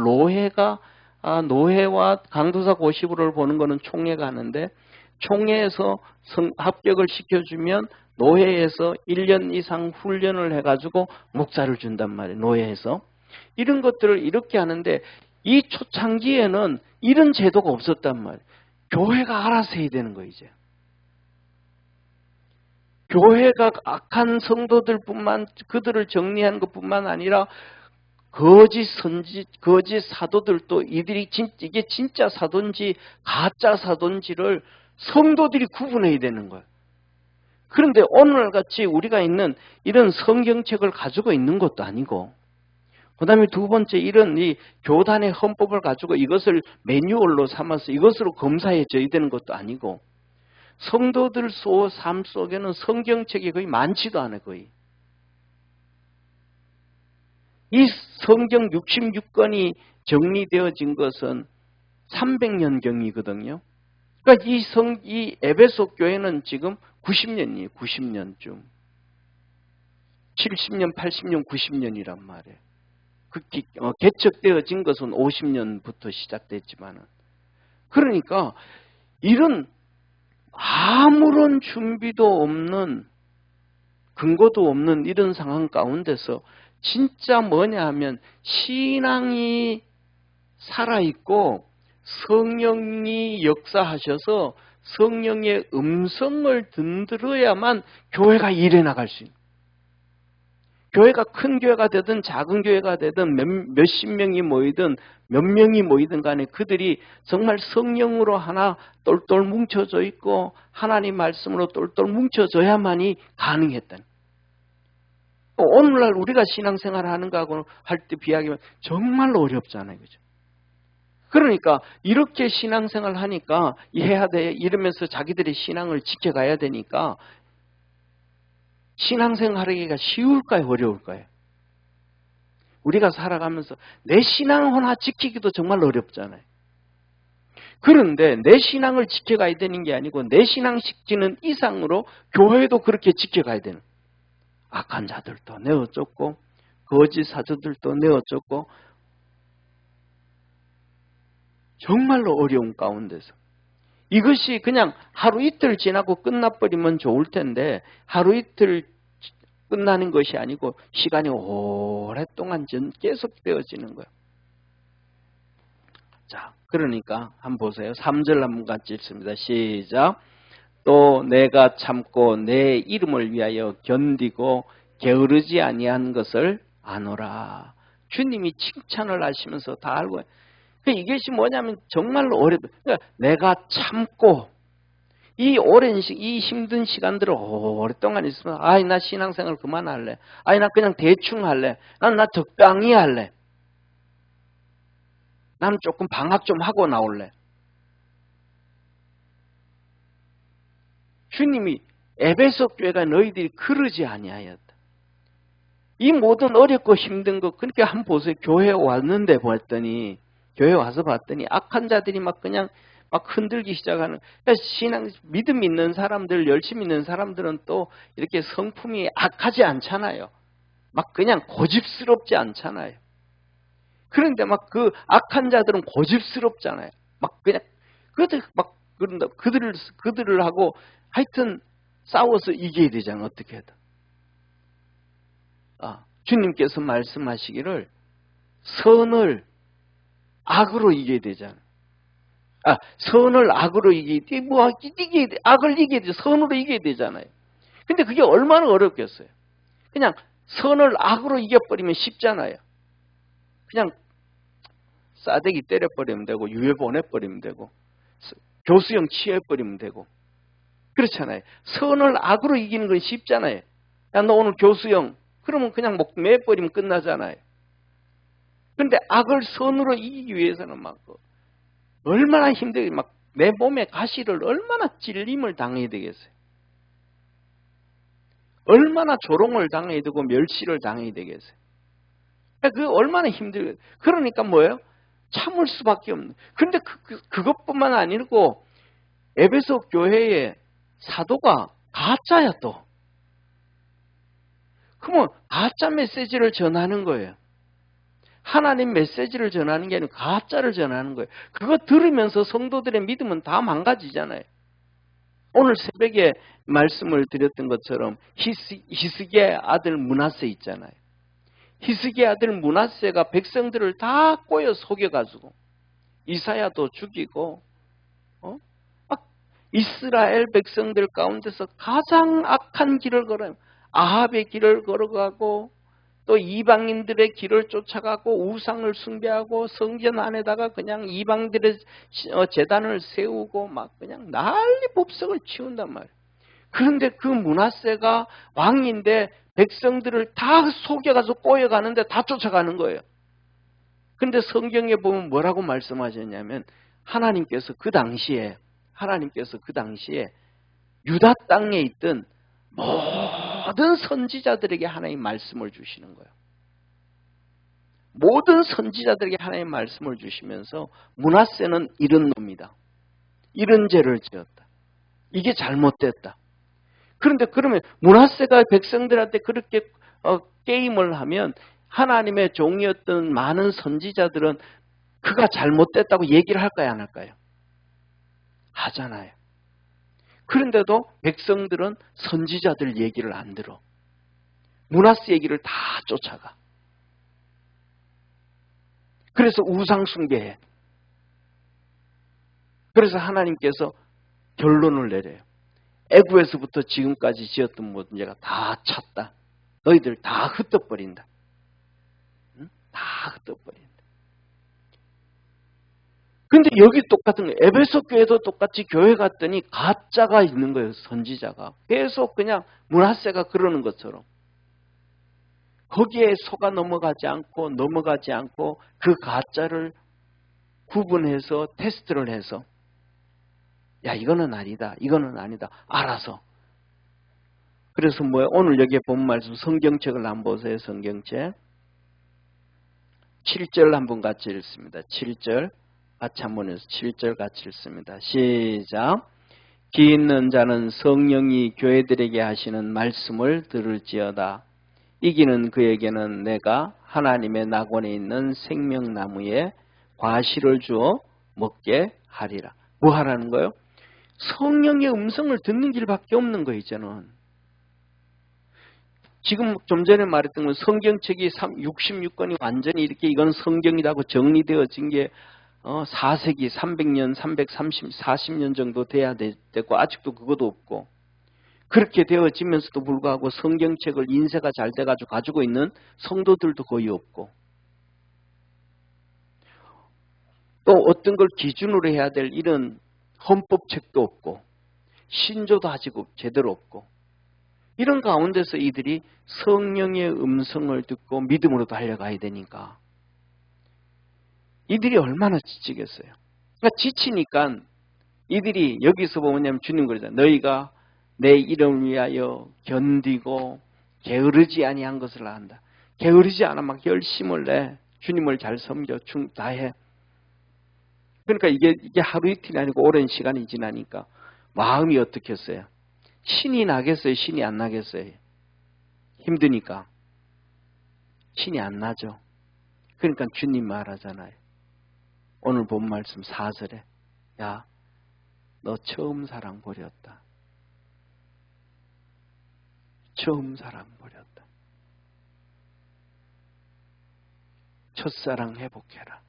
노회와 강도사 고시부를 보는 거는 총회가 하는데 총회에서 합격을 시켜주면 노회에서 1년 이상 훈련을 해가지고 목사를 준단 말이에요. 노회에서. 이런 것들을 이렇게 하는데 이 초창기에는 이런 제도가 없었단 말이에요. 교회가 알아서 해야 되는 거예요, 이제. 교회가 악한 성도들뿐만 그들을 정리하는 것뿐만 아니라 거짓 사도들도 이게 진짜 사도인지 가짜 사도인지를 성도들이 구분해야 되는 거예요. 그런데 오늘같이 우리가 있는 이런 성경책을 가지고 있는 것도 아니고 그 다음에 두 번째 이런 이 교단의 헌법을 가지고 이것을 매뉴얼로 삼아서 이것으로 검사해져야 되는 것도 아니고 성도들 삶 속에는 성경책이 거의 많지도 않아요. 거의. 이 성경 66권이 정리되어진 것은 300년경이거든요. 그러니까 이 에베소 교회는 지금 90년이에요. 90년쯤. 70년, 80년, 90년이란 말이에요. 개척되어진 것은 50년부터 시작됐지만은. 그러니까 이런 아무런 준비도 없는 근거도 없는 이런 상황 가운데서 진짜 뭐냐 하면 신앙이 살아있고 성령이 역사하셔서 성령의 음성을 들어야만 교회가 일해 나갈 수 있는. 교회가 큰 교회가 되든 작은 교회가 되든 몇십 명이 모이든 몇 명이 모이든 간에 그들이 정말 성령으로 하나 똘똘 뭉쳐져 있고 하나님 말씀으로 똘똘 뭉쳐져야만이 가능했던. 오늘날 우리가 신앙생활을 하는 거하고 할 때 비하면 정말 어렵잖아요. 그죠? 그러니까 이렇게 신앙생활을 하니까 해야 돼 이러면서 자기들의 신앙을 지켜가야 되니까 신앙생활하기가 쉬울까요? 어려울까요? 우리가 살아가면서 내 신앙 하나 지키기도 정말 어렵잖아요. 그런데 내 신앙을 지켜가야 되는 게 아니고 내 신앙 지키는 이상으로 교회도 그렇게 지켜가야 되는. 악한 자들도 내어쫓고 거짓 사도들도 내어쫓고 정말로 어려운 가운데서 이것이 그냥 하루 이틀 지나고 끝나버리면 좋을 텐데 하루 이틀 끝나는 것이 아니고 시간이 오랫동안 계속되어지는 거예요. 자, 그러니까 한번 보세요. 3절 한번 같이 읽습니다. 시작. 또 내가 참고 내 이름을 위하여 견디고 게으르지 아니한 것을 아노라. 주님이 칭찬을 하시면서 다 알고 이것이 뭐냐면 정말로 그러니까 내가 참고 이 오랜 이 힘든 시간들을 오랫동안 있으면 나 신앙생활 그만할래. 나 그냥 대충 할래. 나 적당히 할래. 난 조금 방학 좀 하고 나올래. 주님이 에베소 교회가 너희들이 그러지 아니하였다. 이 모든 어렵고 힘든 거 그러니까 한번 보세요. 교회에 왔는데 봤더니 교회 와서 봤더니 악한 자들이 막 그냥 막 흔들기 시작하는. 그러니까 신앙 믿음 있는 사람들 열심히 있는 사람들은 또 이렇게 성품이 악하지 않잖아요. 막 그냥 고집스럽지 않잖아요. 그런데 막 그 악한 자들은 고집스럽잖아요. 막 그냥 그들 막 그런다 그들을 하고 하여튼 싸워서 이겨야 되잖아. 어떻게 해도. 주님께서 말씀하시기를 선을 악으로 이겨야 되잖아. 선을 악으로 이겨야 돼. 악을 이겨야 돼. 선으로 이겨야 되잖아요. 근데 그게 얼마나 어렵겠어요. 그냥 선을 악으로 이겨버리면 쉽잖아요. 그냥 싸대기 때려버리면 되고 유해 보내버리면 되고 교수형 취해버리면 되고 그렇잖아요. 선을 악으로 이기는 건 쉽잖아요. 야, 너 오늘 교수형 그러면 그냥 목 매버리면 끝나잖아요. 그런데 악을 선으로 이기기 위해서는 막 얼마나 힘들게 막 내 몸에 가시를 얼마나 찔림을 당해야 되겠어요. 얼마나 조롱을 당해야 되고 멸시를 당해야 되겠어요. 그 얼마나 힘들게. 그러니까 뭐예요? 참을 수밖에 없는. 그런데 그것뿐만 아니고 에베소 교회의 사도가 가짜야 또. 그러면 가짜 메시지를 전하는 거예요. 하나님 메시지를 전하는 게 아니고 가짜를 전하는 거예요. 그거 들으면서 성도들의 믿음은 다 망가지잖아요. 오늘 새벽에 말씀을 드렸던 것처럼 히스기야의 아들 므낫세 있잖아요. 히스기야 아들 므낫세가 백성들을 다 꼬여 속여가지고 이사야도 죽이고 이스라엘 백성들 가운데서 가장 악한 길을 걸어요. 아합의 길을 걸어가고 또 이방인들의 길을 쫓아가고 우상을 숭배하고 성전 안에다가 그냥 이방들의 제단을 세우고 막 그냥 난리 법석을 치운단 말이에요. 그런데 그 므낫세가 왕인데 백성들을 다 속여가서 꼬여가는데 다 쫓아가는 거예요. 그런데 성경에 보면 뭐라고 말씀하셨냐면 하나님께서 그 당시에 유다 땅에 있던 모든 선지자들에게 하나님 말씀을 주시는 거예요. 모든 선지자들에게 하나님 말씀을 주시면서 므낫세는 이런 놈이다. 이런 죄를 지었다. 이게 잘못됐다. 그런데 그러면 므낫세가 백성들한테 그렇게 게임을 하면 하나님의 종이었던 많은 선지자들은 그가 잘못됐다고 얘기를 할까요? 안 할까요? 하잖아요. 그런데도 백성들은 선지자들 얘기를 안 들어. 므낫세 얘기를 다 쫓아가. 그래서 우상 숭배해. 그래서 하나님께서 결론을 내려요. 애굽에서부터 지금까지 지었던 모든 죄가 다 찼다. 너희들 다 흩어버린다. 응? 다 흩어버린다. 근데 여기 똑같은 거예요. 에베소 교회도 똑같이 교회 갔더니 가짜가 있는 거예요. 선지자가. 계속 그냥 므낫세가 그러는 것처럼. 거기에 속아 넘어가지 않고 그 가짜를 구분해서 테스트를 해서 야 이거는 아니다. 이거는 아니다. 알아서. 그래서 뭐예요? 오늘 여기에 본 말씀 성경책을 한번 보세요. 성경책. 7절 한번 같이 읽습니다. 7절 같이 한번 해서 7절 같이 읽습니다. 시작. 귀 있는 자는 성령이 교회들에게 하시는 말씀을 들을지어다. 이기는 그에게는 내가 하나님의 낙원에 있는 생명나무에 과실을 주어 먹게 하리라. 뭐 하라는 거예요? 성령의 음성을 듣는 길밖에 없는 거예요. 이제는. 지금 좀 전에 말했던 건 성경책이 66권이 완전히 이렇게 이건 성경이라고 정리되어진 게 4세기 300년, 40년 정도 돼야 되고 아직도 그것도 없고 그렇게 되어지면서도 불구하고 성경책을 인쇄가 잘 돼가지고 가지고 있는 성도들도 거의 없고 또 어떤 걸 기준으로 해야 될 이런 헌법책도 없고 신조도 아직 제대로 없고 이런 가운데서 이들이 성령의 음성을 듣고 믿음으로 달려가야 되니까 이들이 얼마나 지치겠어요. 그러니까 지치니까 이들이 여기서 보면 주님 그러잖아요. 너희가 내 이름을 위하여 견디고 게으르지 아니한 것을 한다. 게으르지 않아 막 열심을 내. 주님을 잘 섬겨 다해. 그러니까 이게 하루 이틀이 아니고 오랜 시간이 지나니까 마음이 어떻겠어요? 신이 나겠어요? 신이 안 나겠어요? 힘드니까. 신이 안 나죠. 그러니까 주님 말하잖아요. 오늘 본 말씀 4절에 야, 너 처음 사랑 버렸다. 처음 사랑 버렸다. 첫사랑 회복해라.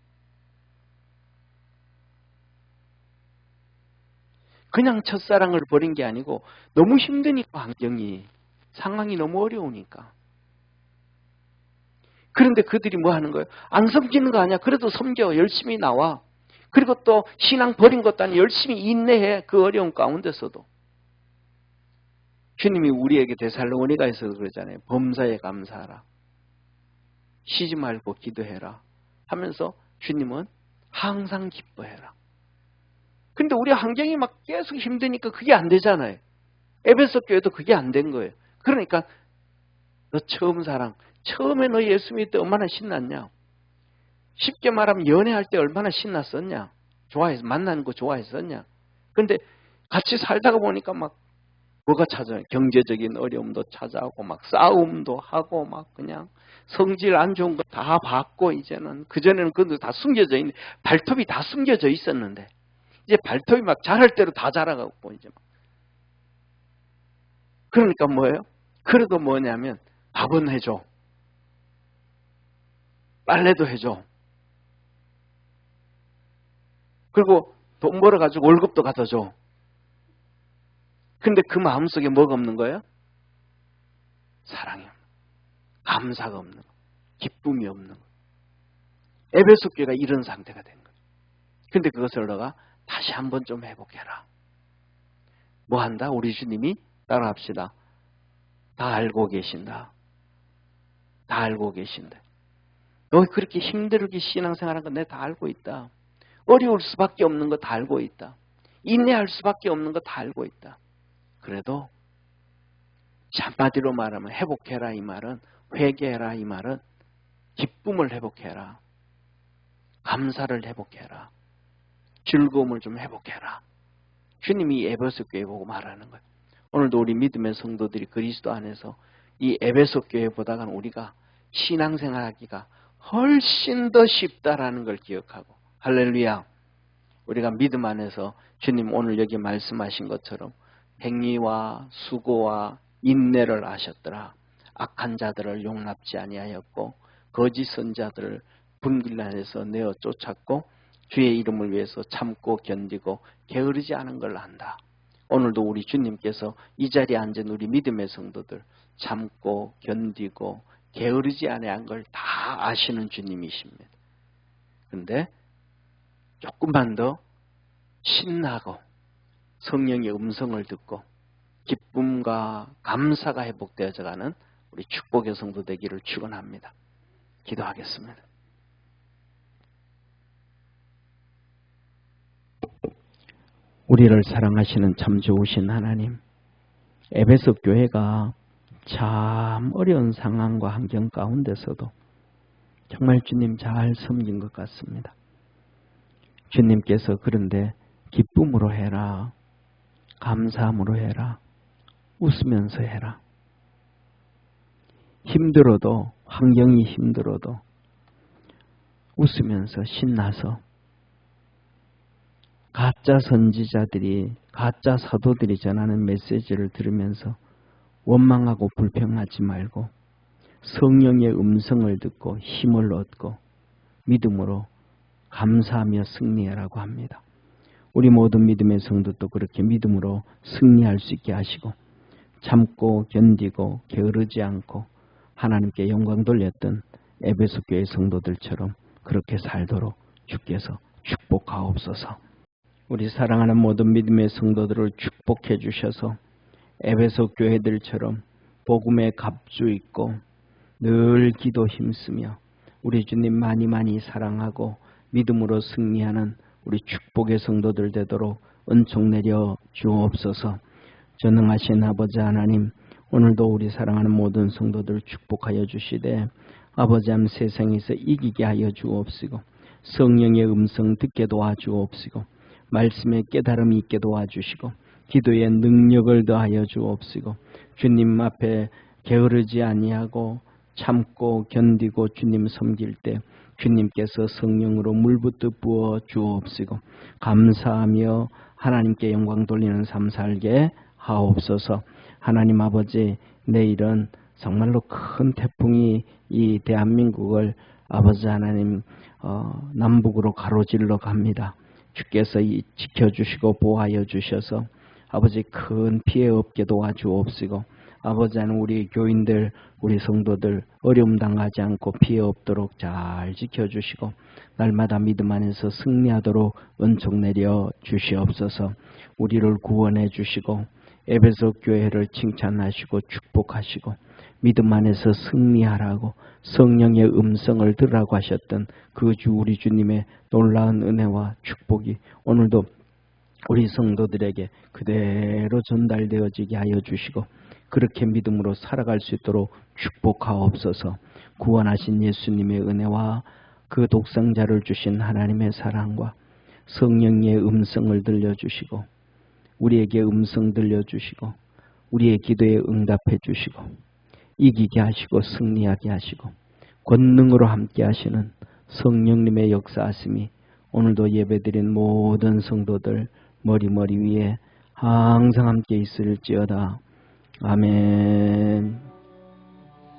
그냥 첫사랑을 버린 게 아니고 너무 힘드니까 상황이 너무 어려우니까. 그런데 그들이 뭐 하는 거예요? 안 섬기는 거 아니야. 그래도 섬겨. 열심히 나와. 그리고 또 신앙 버린 것도 아니고 열심히 인내해. 그 어려운 가운데서도. 주님이 우리에게 데살로니가에서 그러잖아요. 범사에 감사하라. 쉬지 말고 기도해라. 하면서 주님은 항상 기뻐해라. 근데 우리 환경이 막 계속 힘드니까 그게 안 되잖아요. 에베소 교회도 그게 안 된 거예요. 그러니까 너 처음 사랑. 처음에 너 예수 믿을 때 얼마나 신났냐. 쉽게 말하면 연애할 때 얼마나 신났었냐. 좋아해서 만나는 거 좋아했었냐. 근데 같이 살다가 보니까 막 뭐가 찾아요? 경제적인 어려움도 찾아오고 막 싸움도 하고 막 그냥 성질 안 좋은 거 다 받고 이제는 그전에는 그것도 다 숨겨져 있는데 발톱이 다 숨겨져 있었는데 이제 발톱이 막 자랄 대로 다 자라가고 이제 막. 그러니까 뭐예요? 그래도 뭐냐면 밥은 해줘. 빨래도 해줘. 그리고 돈 벌어가지고 월급도 갖다 줘. 근데 그 마음속에 뭐가 없는 거예요? 사랑이 없는 거예요. 감사가 없는 거예요. 기쁨이 없는 거예요. 에베소 교회가 이런 상태가 된 거예요. 근데 그것을 너가 다시 한번 좀 회복해라. 뭐 한다? 우리 주님이 따라합시다. 다 알고 계신다. 다 알고 계신다. 너 그렇게 힘들게 신앙생활한 거 내가 다 알고 있다. 어려울 수밖에 없는 거 다 알고 있다. 인내할 수밖에 없는 거 다 알고 있다. 그래도 한마디로 말하면 회복해라 이 말은 회개해라 이 말은 기쁨을 회복해라. 감사를 회복해라. 즐거움을 좀 회복해라. 주님이 에베소 교회 보고 말하는 거예요. 오늘도 우리 믿음의 성도들이 그리스도 안에서 이 에베소 교회보다는 우리가 신앙생활하기가 훨씬 더 쉽다라는 걸 기억하고 할렐루야. 우리가 믿음 안에서 주님 오늘 여기 말씀하신 것처럼 행위와 수고와 인내를 하셨더라. 악한 자들을 용납지 아니하였고 거짓 선자들을 분길란에서 내어 쫓았고 주의 이름을 위해서 참고 견디고 게으르지 않은 걸 안다. 오늘도 우리 주님께서 이 자리에 앉은 우리 믿음의 성도들 참고 견디고 게으르지 아니한 걸 다 아시는 주님이십니다. 그런데 조금만 더 신나고 성령의 음성을 듣고 기쁨과 감사가 회복되어져가는 우리 축복의 성도 되기를 축원합니다. 기도하겠습니다. 우리를 사랑하시는 참 좋으신 하나님, 에베소 교회가 참 어려운 상황과 환경 가운데서도 정말 주님 잘 섬긴 것 같습니다. 주님께서 그런데 기쁨으로 해라, 감사함으로 해라, 웃으면서 해라. 힘들어도, 환경이 힘들어도 웃으면서 신나서 가짜 선지자들이, 가짜 사도들이 전하는 메시지를 들으면서 원망하고 불평하지 말고 성령의 음성을 듣고 힘을 얻고 믿음으로 감사하며 승리하라고 합니다. 우리 모든 믿음의 성도도 그렇게 믿음으로 승리할 수 있게 하시고 참고 견디고 게으르지 않고 하나님께 영광 돌렸던 에베소 교회 성도들처럼 그렇게 살도록 주께서 축복하옵소서. 우리 사랑하는 모든 믿음의 성도들을 축복해 주셔서 에베소 교회들처럼 복음의 갑주 있고 늘 기도 힘쓰며 우리 주님 많이 많이 사랑하고 믿음으로 승리하는 우리 축복의 성도들 되도록 은총 내려 주옵소서. 전능하신 아버지 하나님, 오늘도 우리 사랑하는 모든 성도들 축복하여 주시되 아버지 함 세상에서 이기게 하여 주옵시고 성령의 음성 듣게 도와주옵시고 말씀의 깨달음이 있게 도와주시고 기도의 능력을 더하여 주옵시고 주님 앞에 게으르지 아니하고 참고 견디고 주님 섬길 때 주님께서 성령으로 물붓듯 부어 주옵시고 감사하며 하나님께 영광 돌리는 삶 살게 하옵소서. 하나님 아버지, 내일은 정말로 큰 태풍이 이 대한민국을 아버지 하나님 남북으로 가로질러 갑니다. 주께서 지켜주시고 보호하여 주셔서 아버지 큰 피해 없게 도와주옵시고 아버지 하나님 우리 교인들 우리 성도들 어려움 당하지 않고 피해 없도록 잘 지켜주시고 날마다 믿음 안에서 승리하도록 은총 내려 주시옵소서. 우리를 구원해 주시고 에베소 교회를 칭찬하시고 축복하시고 믿음 안에서 승리하라고 성령의 음성을 들으라고 하셨던 그 주 우리 주님의 놀라운 은혜와 축복이 오늘도 우리 성도들에게 그대로 전달되어지게 하여 주시고 그렇게 믿음으로 살아갈 수 있도록 축복하옵소서. 구원하신 예수님의 은혜와 그 독생자를 주신 하나님의 사랑과 성령의 음성을 들려주시고 우리에게 음성 들려주시고 우리의 기도에 응답해 주시고 이기게 하시고 승리하게 하시고 권능으로 함께 하시는 성령님의 역사하심이 오늘도 예배드린 모든 성도들 머리 위에 항상 함께 있을지어다. 아멘.